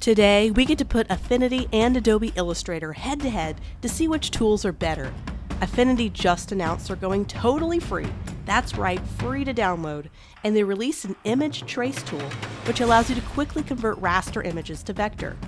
Today, we get to put Affinity and Adobe Illustrator head to head to see which tools are better. Affinity just announced they're going totally free. That's right, free to download. And they released an image trace tool, which allows you to quickly convert raster images to vector.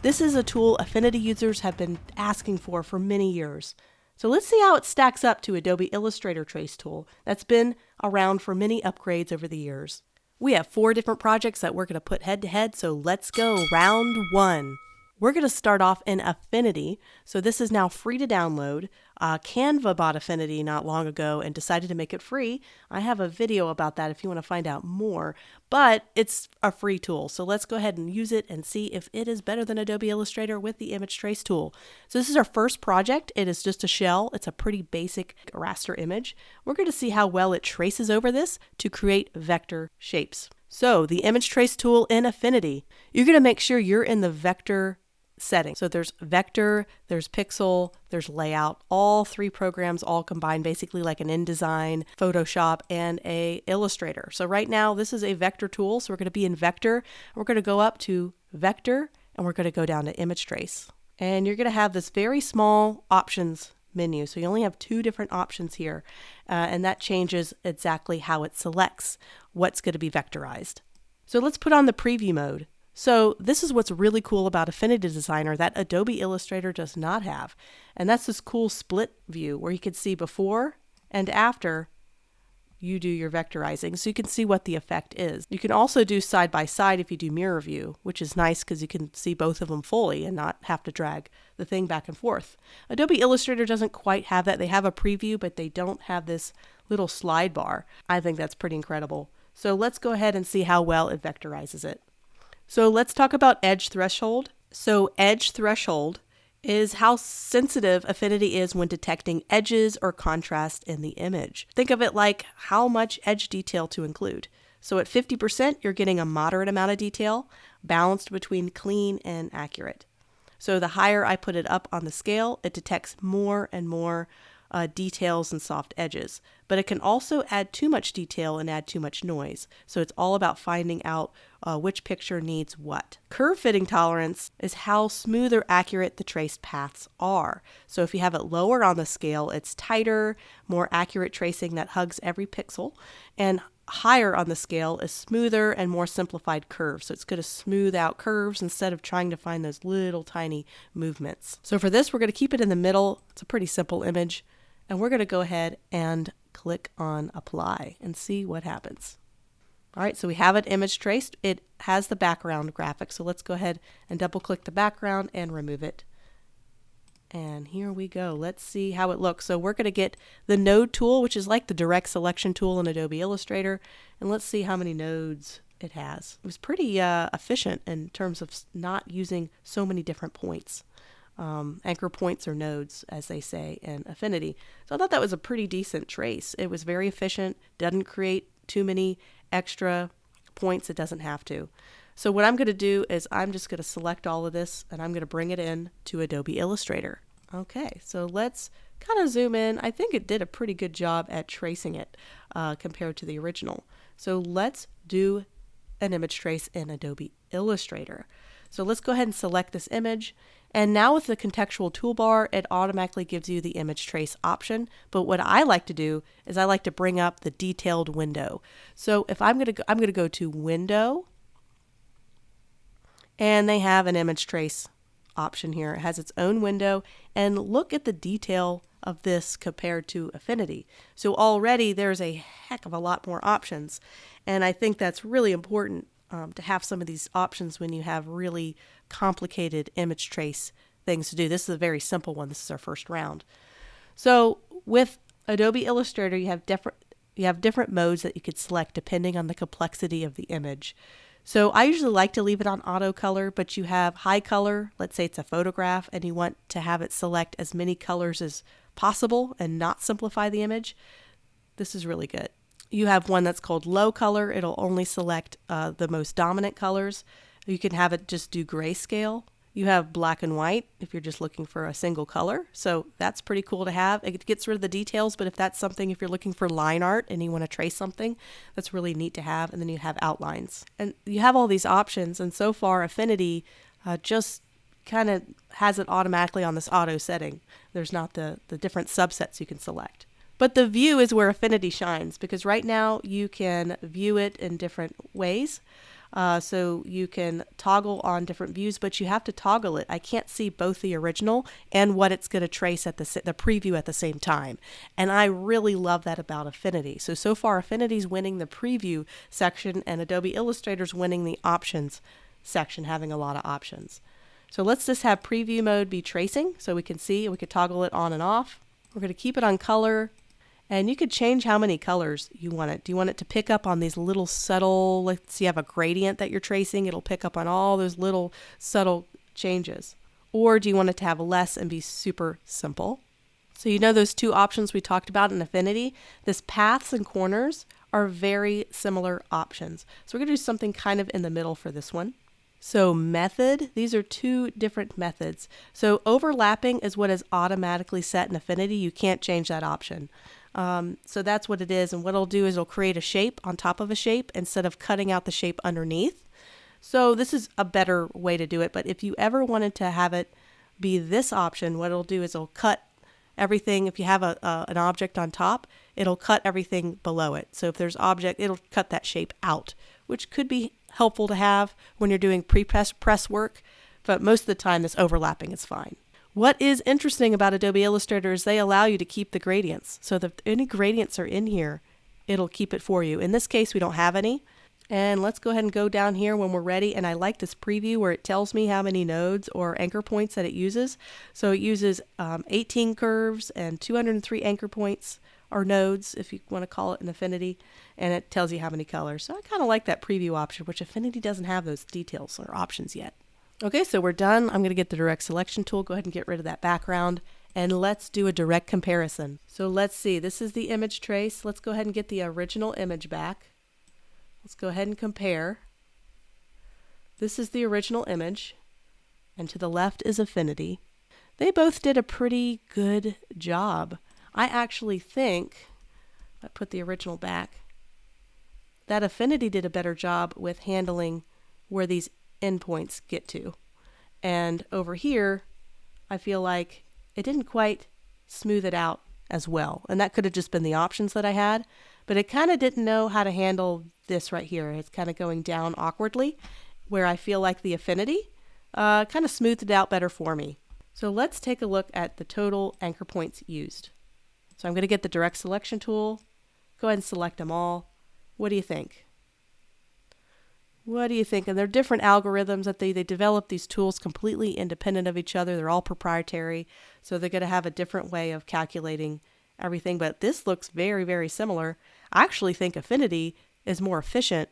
This is a tool Affinity users have been asking for many years. So let's see how it stacks up to Adobe Illustrator trace tool that's been around for many upgrades over the years. We have 4 different projects that we're going to put head to head, so let's go round 1. We're going to start off in Affinity. So this is now free to download. Canva bought Affinity not long ago and decided to make it free. I have a video about that if you want to find out more, but it's a free tool. So let's go ahead and use it and see if it is better than Adobe Illustrator with the image trace tool. So this is our first project. It is just a shell. It's a pretty basic raster image. We're going to see how well it traces over this to create vector shapes. So the image trace tool in Affinity, you're going to make sure you're in the vector setting. So there's vector, there's pixel, there's layout, all 3 programs all combined, basically like an InDesign, Photoshop, and a Illustrator. So right now this is a vector tool. So we're going to be in vector. We're going to go up to vector and we're going to go down to image trace. And you're going to have this very small options menu. So you only have 2 different options here. And that changes exactly how it selects what's going to be vectorized. So let's put on the preview mode. So this is what's really cool about Affinity Designer that Adobe Illustrator does not have. And that's this cool split view where you can see before and after you do your vectorizing. So you can see what the effect is. You can also do side by side if you do mirror view, which is nice because you can see both of them fully and not have to drag the thing back and forth. Adobe Illustrator doesn't quite have that. They have a preview, but they don't have this little slide bar. I think that's pretty incredible. So let's go ahead and see how well it vectorizes it. So let's talk about edge threshold. So edge threshold is how sensitive Affinity is when detecting edges or contrast in the image. Think of it like how much edge detail to include. So at 50%, you're getting a moderate amount of detail, balanced between clean and accurate. So the higher I put it up on the scale, it detects more and more details and soft edges. But it can also add too much detail and add too much noise. So it's all about finding out which picture needs what. Curve fitting tolerance is how smooth or accurate the traced paths are. So if you have it lower on the scale, it's tighter, more accurate tracing that hugs every pixel. And higher on the scale is smoother and more simplified curves. So it's going to smooth out curves instead of trying to find those little tiny movements. So for this, we're going to keep it in the middle. It's a pretty simple image. And we're going to go ahead and click on apply and see what happens. All right, so we have an image traced. It has the background graphic. So let's go ahead and double click the background and remove it. And here we go. Let's see how it looks. So we're going to get the node tool, which is like the direct selection tool in Adobe Illustrator. And let's see how many nodes it has. It was pretty efficient in terms of not using so many different points. Anchor points or nodes, as they say in Affinity. So I thought that was a pretty decent trace. It was very efficient, doesn't create too many extra points it doesn't have to. So what I'm going to do is I'm just going to select all of this and I'm going to bring it in to Adobe Illustrator. Okay, so let's kind of zoom in. I think it did a pretty good job at tracing it compared to the original. So let's do an image trace in Adobe Illustrator. So let's go ahead and select this image. And now with the contextual toolbar, it automatically gives you the image trace option. But what I like to do is I like to bring up the detailed window. So if I'm going to go to Window, and they have an image trace option here. It has its own window, and look at the detail of this compared to Affinity. So already there's a heck of a lot more options. And I think that's really important to have some of these options when you have really complicated image trace things to do. This is a very simple one. This is our first round. So with Adobe Illustrator, you have different modes that you could select depending on the complexity of the image. So I usually like to leave it on auto color, but you have high color. Let's say it's a photograph and you want to have it select as many colors as possible and not simplify the image. This is really good. You have one that's called low color. It'll only select the most dominant colors. You can have it just do grayscale. You have black and white if you're just looking for a single color. So that's pretty cool to have. It gets rid of the details, but if that's something, if you're looking for line art and you want to trace something, that's really neat to have. And then you have outlines. And you have all these options. And so far, Affinity just kind of has it automatically on this auto setting. There's not the different subsets you can select. But the view is where Affinity shines, because right now you can view it in different ways. So you can toggle on different views, but you have to toggle it. I can't see both the original and what it's going to trace at the preview at the same time. And I really love that about Affinity. So far Affinity's winning the preview section and Adobe Illustrator's winning the options section, having a lot of options. So let's just have preview mode be tracing so we can see, and we could toggle it on and off. We're going to keep it on color. And you could change how many colors you want it. Do you want it to pick up on these little subtle, let's see, you have a gradient that you're tracing, it'll pick up on all those little subtle changes. Or do you want it to have less and be super simple? So you know those two options we talked about in Affinity? This paths and corners are very similar options. So we're going to do something kind of in the middle for this one. So method, these are two different methods. So overlapping is what is automatically set in Affinity. You can't change that option. So that's what it is. And what it'll do is it'll create a shape on top of a shape instead of cutting out the shape underneath. So this is a better way to do it. But if you ever wanted to have it be this option, what it'll do is it'll cut everything. If you have an object on top, it'll cut everything below it. So if there's object, it'll cut that shape out, which could be helpful to have when you're doing press work. But most of the time, this overlapping is fine. What is interesting about Adobe Illustrator is they allow you to keep the gradients. So if any gradients are in here, it'll keep it for you. In this case, we don't have any. And let's go ahead and go down here when we're ready. And I like this preview where it tells me how many nodes or anchor points that it uses. So it uses 18 curves and 203 anchor points or nodes, if you want to call it in Affinity. And it tells you how many colors. So I kind of like that preview option, which Affinity doesn't have those details or options yet. Okay, so we're done. I'm going to get the direct selection tool. Go ahead and get rid of that background. And let's do a direct comparison. So let's see. This is the image trace. Let's go ahead and get the original image back. Let's go ahead and compare. This is the original image. And to the left is Affinity. They both did a pretty good job. I actually think, if I put the original back, that Affinity did a better job with handling where these endpoints get to. And over here, I feel like it didn't quite smooth it out as well. And that could have just been the options that I had, but it kind of didn't know how to handle this right here. It's kind of going down awkwardly, where I feel like the Affinity kind of smoothed it out better for me. So let's take a look at the total anchor points used. So I'm going to get the direct selection tool, go ahead and select them all. What do you think? What do you think? And they're different algorithms that they develop these tools completely independent of each other. They're all proprietary. So they're going to have a different way of calculating everything. But this looks very, very similar. I actually think Affinity is more efficient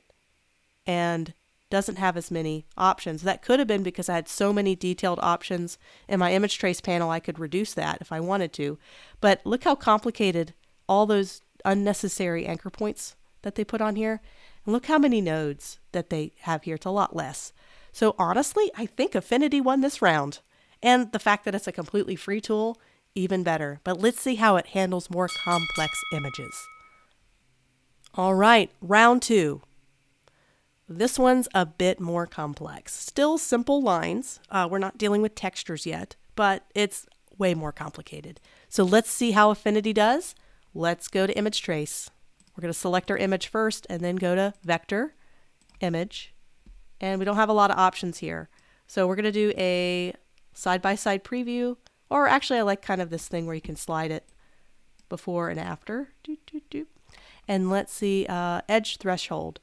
and doesn't have as many options. That could have been because I had so many detailed options in my image trace panel. I could reduce that if I wanted to. But look how complicated all those unnecessary anchor points that they put on here. And look how many nodes that they have here. It's a lot less. So honestly, I think Affinity won this round. And the fact that it's a completely free tool, even better. But let's see how it handles more complex images. All right, round 2. This one's a bit more complex. Still simple lines. We're not dealing with textures yet, but it's way more complicated. So let's see how Affinity does. Let's go to Image Trace. We're going to select our image first and then go to Vector, Image, and we don't have a lot of options here. So we're going to do a side-by-side preview, or actually I like kind of this thing where you can slide it before and after. And let's see, edge threshold.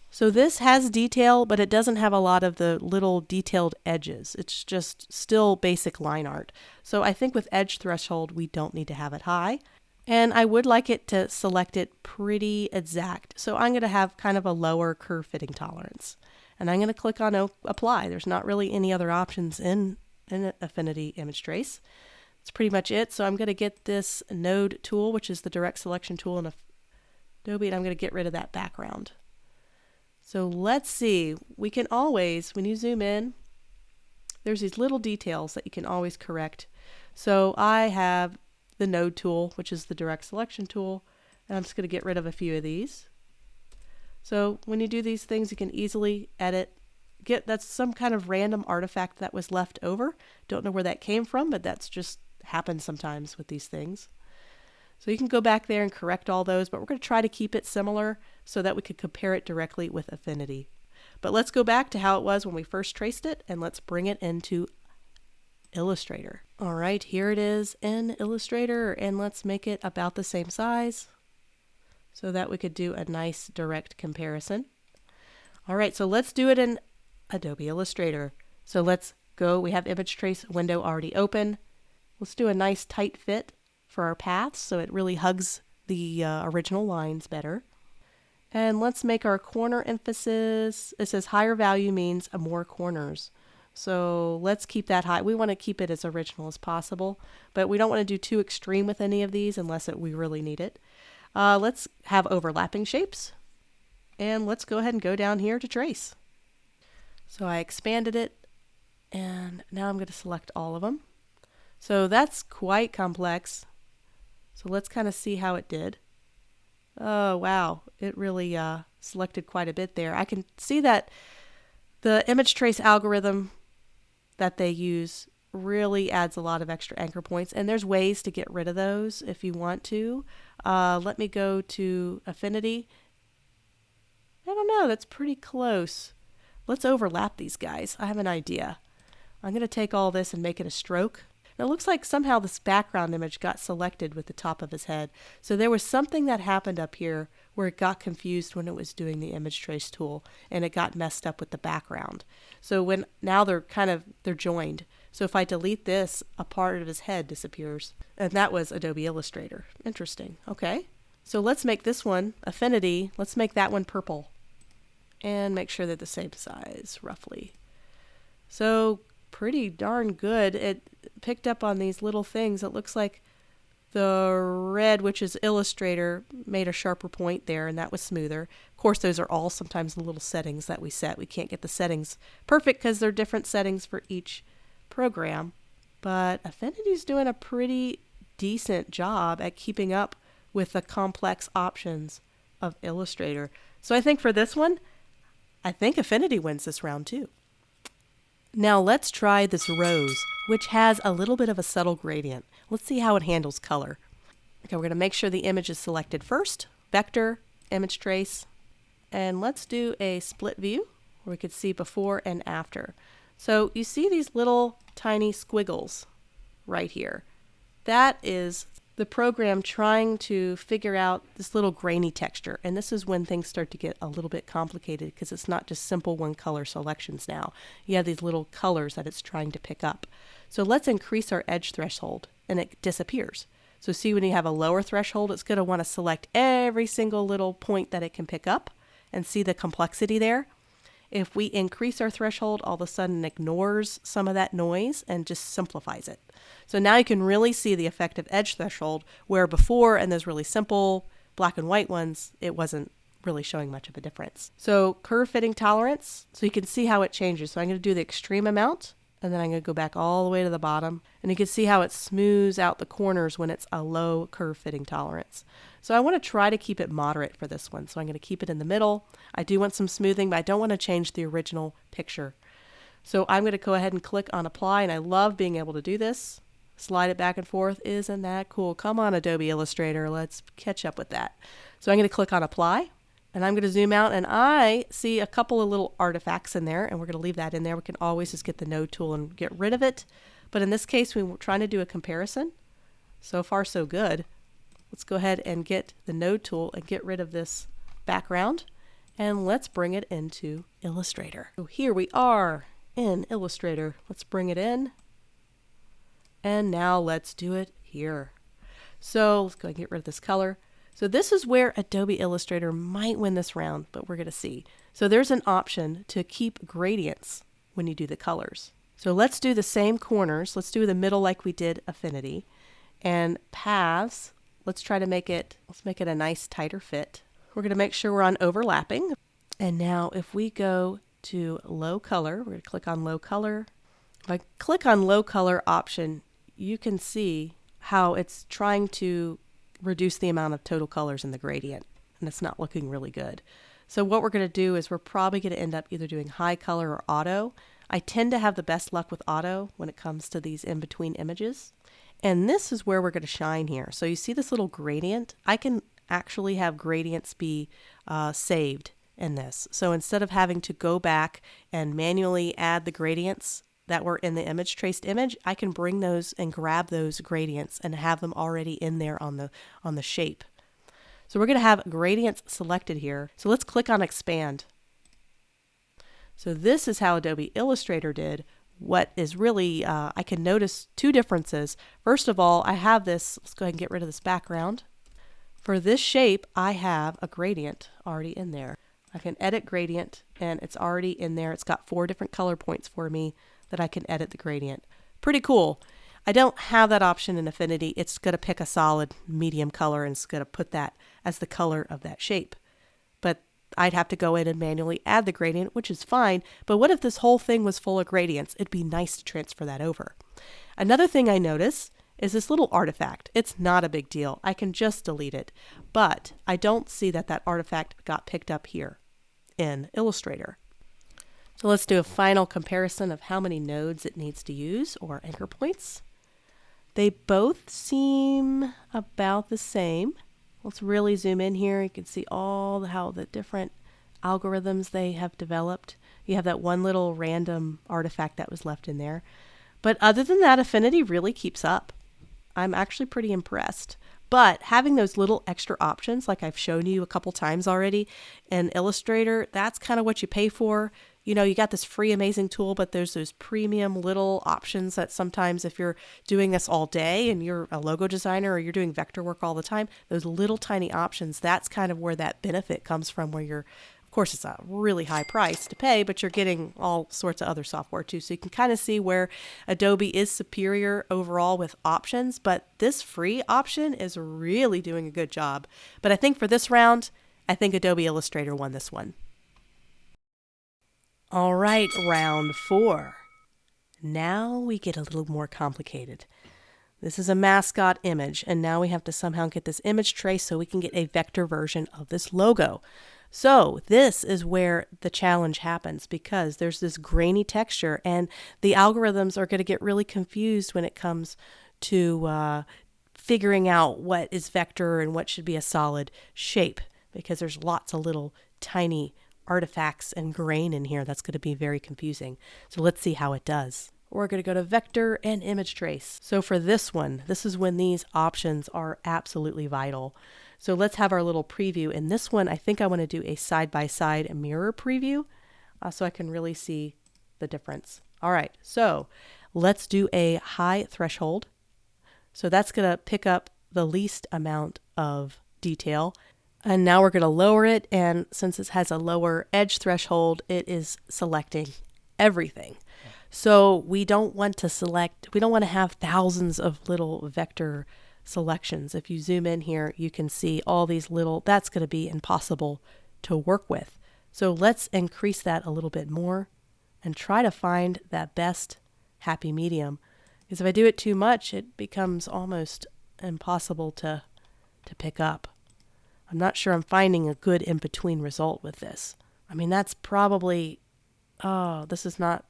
So this has detail, but it doesn't have a lot of the little detailed edges. It's just still basic line art. So I think with edge threshold, we don't need to have it high. And I would like it to select it pretty exact. So I'm going to have kind of a lower curve fitting tolerance. And I'm going to click on Apply. There's not really any other options in Affinity Image Trace. That's pretty much it. So I'm going to get this node tool, which is the direct selection tool in Adobe, and I'm going to get rid of that background. So let's see. We can always, when you zoom in, there's these little details that you can always correct. So I have the node tool, which is the direct selection tool, and I'm just going to get rid of a few of these. So when you do these things, you can easily edit. That's some kind of random artifact that was left over. Don't know where that came from, but that's just happens sometimes with these things. So you can go back there and correct all those, but we're going to try to keep it similar so that we could compare it directly with Affinity. But let's go back to how it was when we first traced it, and let's bring it into Illustrator. All right, here it is in Illustrator, and let's make it about the same size so that we could do a nice direct comparison. All right, so let's do it in Adobe Illustrator. So let's go. We have image trace window already open. Let's do a nice tight fit for our paths so it really hugs the original lines better. And let's make our corner emphasis. It says higher value means more corners. So let's keep that high. We want to keep it as original as possible, but we don't want to do too extreme with any of these unless we really need it. Let's have overlapping shapes. And let's go ahead and go down here to trace. So I expanded it, and now I'm going to select all of them. So that's quite complex. So let's kind of see how it did. Oh, wow. It really selected quite a bit there. I can see that the image trace algorithm that they use really adds a lot of extra anchor points, and there's ways to get rid of those if you want to. Let me go to Affinity. I don't know, that's pretty close. Let's overlap these guys. I have an idea. I'm going to take all this and make it a stroke. Now, it looks like somehow this background image got selected with the top of his head. So there was something that happened up here where it got confused when it was doing the image trace tool, and it got messed up with the background. So now they're joined. So if I delete this, a part of his head disappears. And that was Adobe Illustrator. Interesting. Okay. So let's make this one Affinity. Let's make that one purple. And make sure they're the same size, roughly. So pretty darn good. It picked up on these little things. It looks like the red, which is Illustrator, made a sharper point there, and that was smoother. Of course, those are all sometimes the little settings that we set. We can't get the settings perfect because they're different settings for each program. But Affinity's doing a pretty decent job at keeping up with the complex options of Illustrator. So I think for this one, I think Affinity wins this round too. Now let's try this rose, which has a little bit of a subtle gradient. Let's see how it handles color. Okay, we're going to make sure the image is selected first. Vector, image trace, and let's do a split view where we could see before and after. So you see these little tiny squiggles right here. That is the program trying to figure out this little grainy texture. And this is when things start to get a little bit complicated because it's not just simple one color selections now. You have these little colors that it's trying to pick up. So let's increase our edge threshold, and it disappears. So see, when you have a lower threshold, it's going to want to select every single little point that it can pick up and see the complexity there. If we increase our threshold, all of a sudden it ignores some of that noise and just simplifies it. So now you can really see the effective edge threshold, where before, in those really simple black and white ones, it wasn't really showing much of a difference. So curve fitting tolerance, so you can see how it changes. So I'm going to do the extreme amount, and then I'm going to go back all the way to the bottom, and you can see how it smooths out the corners when it's a low curve fitting tolerance. So I want to try to keep it moderate for this one. So I'm going to keep it in the middle. I do want some smoothing, but I don't want to change the original picture. So I'm going to go ahead and click on apply, and I love being able to do this. Slide it back and forth. Isn't that cool? Come on, Adobe Illustrator. Let's catch up with that. So I'm going to click on apply, and I'm going to zoom out, and I see a couple of little artifacts in there, and we're going to leave that in there. We can always just get the node tool and get rid of it. But in this case, we were trying to do a comparison. So far, so good. Let's go ahead and get the node tool and get rid of this background, and let's bring it into Illustrator. So here we are in Illustrator. Let's bring it in, and now let's do it here. So let's go and get rid of this color. So this is where Adobe Illustrator might win this round, but we're going to see. So there's an option to keep gradients when you do the colors. So let's do the same corners. Let's do the middle like we did Affinity, and paths. Let's try to make it a nice tighter fit. We're going to make sure we're on overlapping. And now if we go to low color, we're going to click on low color, If I click on low color option, you can see how it's trying to reduce the amount of total colors in the gradient, and it's not looking really good. So what we're going to do is we're probably going to end up either doing high color or auto. I tend to have the best luck with auto when it comes to these in-between images. And this is where we're going to shine here. So you see this little gradient? I can actually have gradients be saved in this. So instead of having to go back and manually add the gradients that were in the image, traced image, I can bring those and grab those gradients and have them already in there on the shape. So we're going to have gradients selected here. So let's click on expand. So this is how Adobe Illustrator did. What is really, I can notice two differences. First of all, I have this, let's go ahead and get rid of this background. For this shape, I have a gradient already in there. I can edit gradient and it's already in there. It's got 4 different color points for me that I can edit the gradient. Pretty cool. I don't have that option in Affinity. It's going to pick a solid medium color and it's going to put that as the color of that shape. But I'd have to go in and manually add the gradient, which is fine. But what if this whole thing was full of gradients? It'd be nice to transfer that over. Another thing I notice is this little artifact. It's not a big deal. I can just delete it. But I don't see that that artifact got picked up here in Illustrator. So let's do a final comparison of how many nodes it needs to use, or anchor points. They both seem about the same. Let's really zoom in here. You can see how the different algorithms they have developed. You have that one little random artifact that was left in there. But other than that, Affinity really keeps up. I'm actually pretty impressed. But having those little extra options, like I've shown you a couple times already in Illustrator, that's kind of what you pay for. You know, you got this free amazing tool, but there's those premium little options that sometimes if you're doing this all day and you're a logo designer or you're doing vector work all the time, those little tiny options, that's kind of where that benefit comes from, where you're, of course, it's a really high price to pay, but you're getting all sorts of other software too. So you can kind of see where Adobe is superior overall with options, but this free option is really doing a good job. But I think for this round, I think Adobe Illustrator won this one. All right, round 4. Now we get a little more complicated. This is a mascot image, and now we have to somehow get this image trace so we can get a vector version of this logo. So this is where the challenge happens, because there's this grainy texture and the algorithms are going to get really confused when it comes to figuring out what is vector and what should be a solid shape, because there's lots of little tiny artifacts and grain in here. That's going to be very confusing. So let's see how it does. We're going to go to vector and image trace. So for this one, this is when these options are absolutely vital. So let's have our little preview. In this one, I think I want to do a side-by-side mirror preview so I can really see the difference. All right, so let's do a high threshold. So that's going to pick up the least amount of detail. And now we're going to lower it, and since it has a lower edge threshold, it is selecting everything. So we don't want to have thousands of little vector selections. If you zoom in here, you can see all these little, that's going to be impossible to work with. So let's increase that a little bit more and try to find that best happy medium. Because if I do it too much, it becomes almost impossible to pick up. I'm not sure I'm finding a good in-between result with this. I mean, that's probably, this is not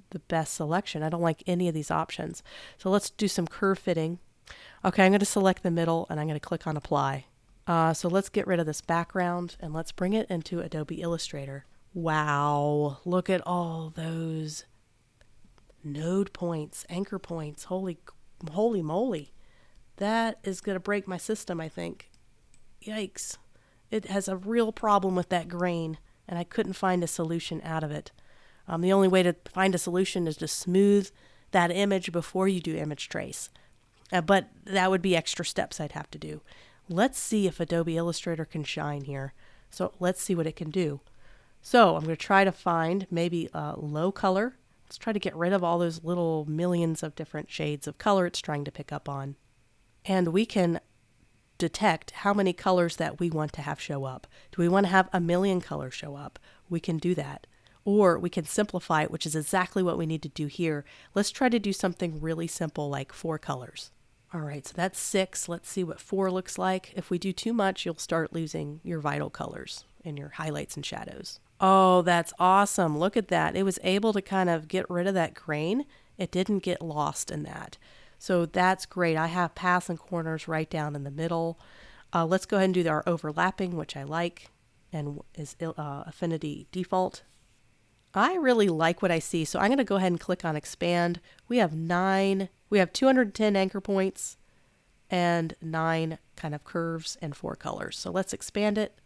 the best selection. I don't like any of these options. So let's do some curve fitting. Okay, I'm going to select the middle and I'm going to click on apply. So let's get rid of this background and let's bring it into Adobe Illustrator. Wow, look at all those node points, anchor points. Holy moly. That is going to break my system, I think. Yikes. It has a real problem with that grain, and I couldn't find a solution out of it. The only way to find a solution is to smooth that image before you do image trace. But that would be extra steps I'd have to do. Let's see if Adobe Illustrator can shine here. So let's see what it can do. So I'm going to try to find maybe a low color. Let's try to get rid of all those little millions of different shades of color it's trying to pick up on. And we can detect how many colors that we want to have show up. Do we want to have 1 million colors show up? We can do that. Or we can simplify it, which is exactly what we need to do here. Let's try to do something really simple like 4 colors. All right, so that's 6. Let's see what 4 looks like. If we do too much, you'll start losing your vital colors and your highlights and shadows. Oh, that's awesome. Look at that. It was able to kind of get rid of that grain. It didn't get lost in that. So that's great. I have paths and corners right down in the middle. Let's go ahead and do our overlapping, which I like and is Affinity default. I really like what I see, so I'm going to go ahead and click on expand. We have 210 anchor points and 9 kind of curves and 4 colors. So let's expand it.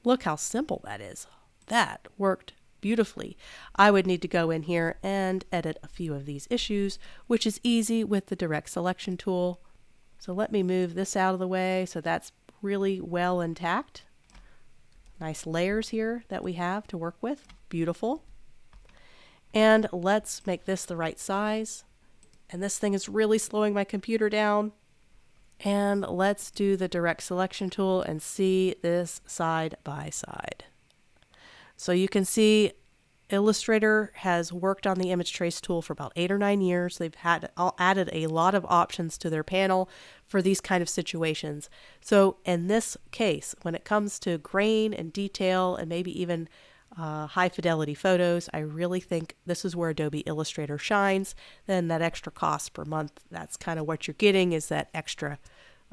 Look how simple that is. That worked beautifully. I would need to go in here and edit a few of these issues, which is easy with the direct selection tool. So let me move this out of the way so that's really well intact. Nice layers here that we have to work with. Beautiful. And let's make this the right size. And this thing is really slowing my computer down. And let's do the direct selection tool and see this side by side. So you can see Illustrator has worked on the image trace tool for about 8 or 9 years. They've added a lot of options to their panel for these kind of situations. So in this case, when it comes to grain and detail and maybe even high fidelity photos, I really think this is where Adobe Illustrator shines. Then that extra cost per month, that's kind of what you're getting, is that extra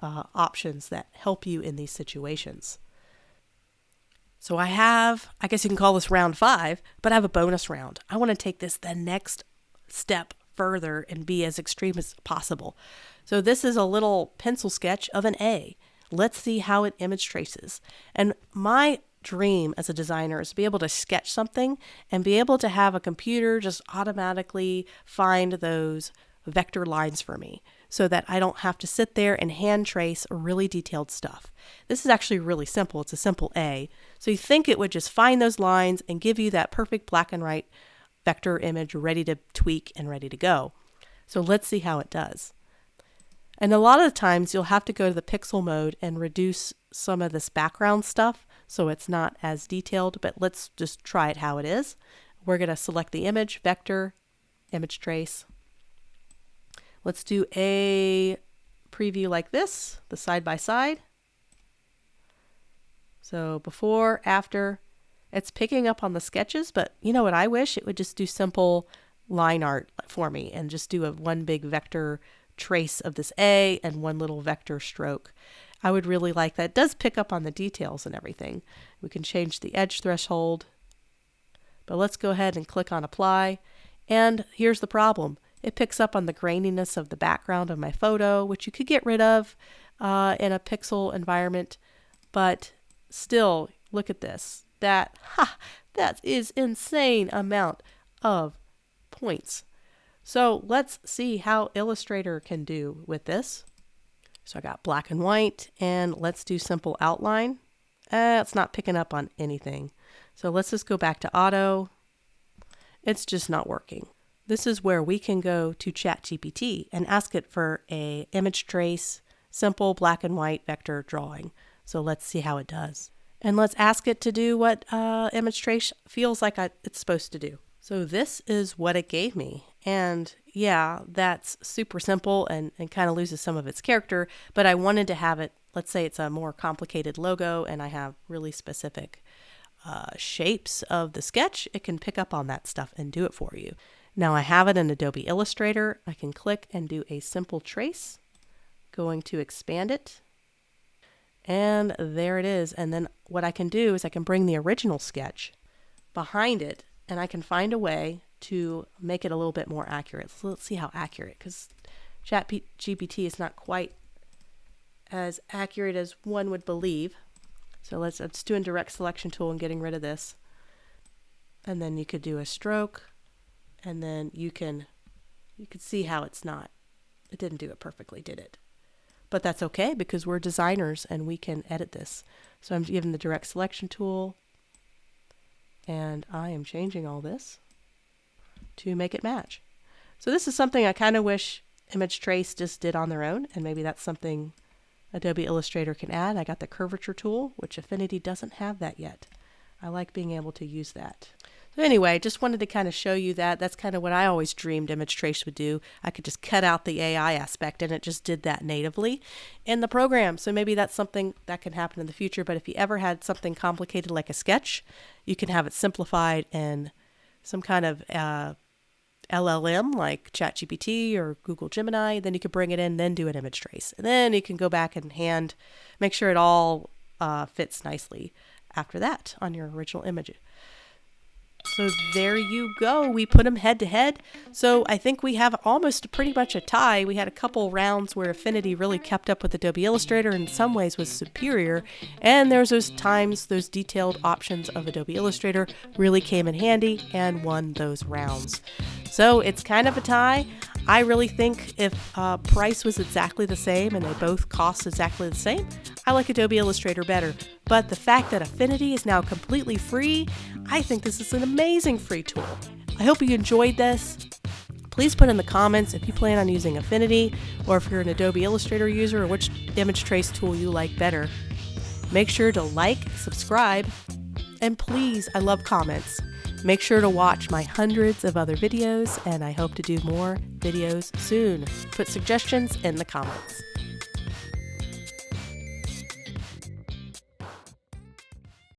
options that help you in these situations. So I guess you can call this round 5, but I have a bonus round. I want to take this the next step further and be as extreme as possible. So this is a little pencil sketch of an A. Let's see how it image traces. And my dream as a designer is to be able to sketch something and be able to have a computer just automatically find those vector lines for me so that I don't have to sit there and hand trace really detailed stuff. This is actually really simple. It's a simple A. So you think it would just find those lines and give you that perfect black and white vector image ready to tweak and ready to go. So let's see how it does. And a lot of the times you'll have to go to the pixel mode and reduce some of this background stuff so it's not as detailed, but let's just try it how it is. We're going to select the image, vector, image trace. Let's do a preview like this, the side by side. So before, after, it's picking up on the sketches, but you know what I wish? It would just do simple line art for me and just do one big vector trace of this A and one little vector stroke. I would really like that. It does pick up on the details and everything. We can change the edge threshold, but let's go ahead and click on apply. And here's the problem. It picks up on the graininess of the background of my photo, which you could get rid of in a pixel environment, but still, look at this. That is insane amount of points. So let's see how Illustrator can do with this. So I got black and white, and let's do simple outline. It's not picking up on anything. So let's just go back to auto. It's just not working. This is where we can go to ChatGPT and ask it for a image trace, simple black and white vector drawing. So let's see how it does. And let's ask it to do what image trace feels like it's supposed to do. So this is what it gave me. And yeah, that's super simple and kind of loses some of its character, but I wanted to have it, let's say it's a more complicated logo and I have really specific shapes of the sketch. It can pick up on that stuff and do it for you. Now I have it in Adobe Illustrator. I can click and do a simple trace, going to expand it. And there it is. And then what I can do is I can bring the original sketch behind it and I can find a way to make it a little bit more accurate. So let's see how accurate, because ChatGPT is not quite as accurate as one would believe. So let's do a direct selection tool and getting rid of this. And then you could do a stroke, and then you could see how it didn't do it perfectly, did it? But that's okay because we're designers and we can edit this. So I'm giving the direct selection tool, and I am changing all this to make it match. So this is something I kind of wish Image Trace just did on their own, and maybe that's something Adobe Illustrator can add. I got the curvature tool, which Affinity doesn't have that yet. I like being able to use that. So anyway, just wanted to kind of show you that. That's kind of what I always dreamed Image Trace would do. I could just cut out the AI aspect, and it just did that natively in the program. So maybe that's something that can happen in the future. But if you ever had something complicated like a sketch, you can have it simplified in some kind of LLM like ChatGPT or Google Gemini. Then you could bring it in, then do an image trace. And then you can go back and make sure it all fits nicely after that on your original image. So there you go. We put them head to head. So I think we have almost pretty much a tie. We had a couple rounds where Affinity really kept up with Adobe Illustrator and in some ways was superior. And there's those times those detailed options of Adobe Illustrator really came in handy and won those rounds. So it's kind of a tie. I really think if price was exactly the same and they both cost exactly the same, I like Adobe Illustrator better. But the fact that Affinity is now completely free, I think this is an amazing free tool. I hope you enjoyed this. Please put in the comments if you plan on using Affinity or if you're an Adobe Illustrator user or which image trace tool you like better. Make sure to like, subscribe, and please, I love comments. Make sure to watch my hundreds of other videos, and I hope to do more videos soon. Put suggestions in the comments.